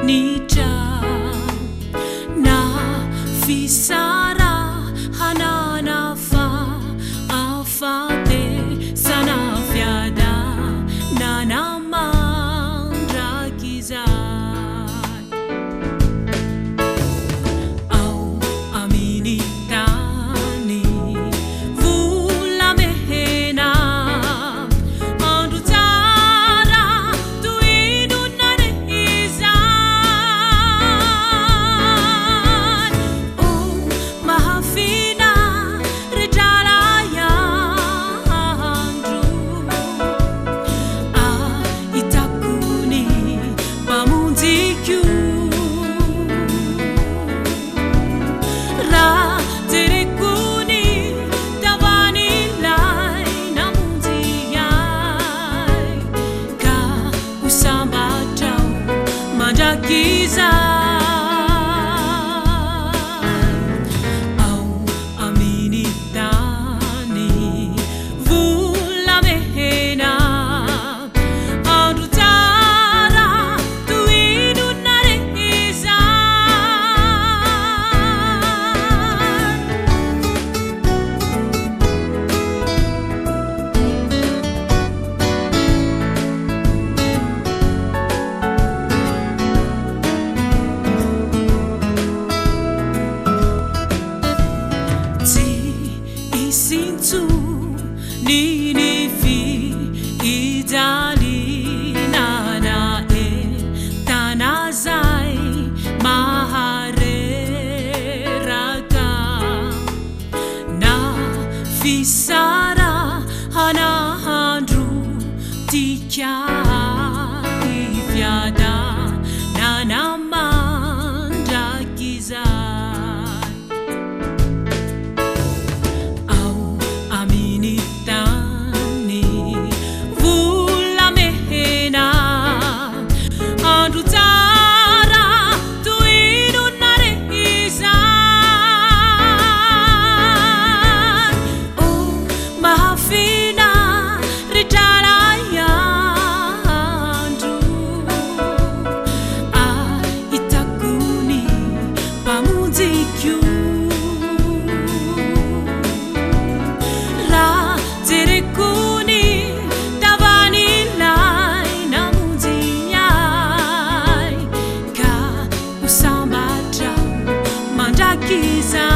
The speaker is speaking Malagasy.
nitra na fisara hanana fa afate sana fiada nana mandrakizay au amini tani vula mehena andro tsara tuido nare izay o mahafina redrala iandro a itakuni pamunzikyu ra terekuni tavanilai namunziyai ka usambatrao mandrakizay au amini tani vula mehena andro tsara tuido nare izay isintu nini fi idalina e tanazai mahareraka na fisara hanahandro tika ifiada nana mandrakizay au amini tani vula mehena andro tsara tuido nare izay o mahafina redrala iandro a itakuni pamunzikyu ra terekuni tavanilai namunziyai ka usambatrao mandrakizay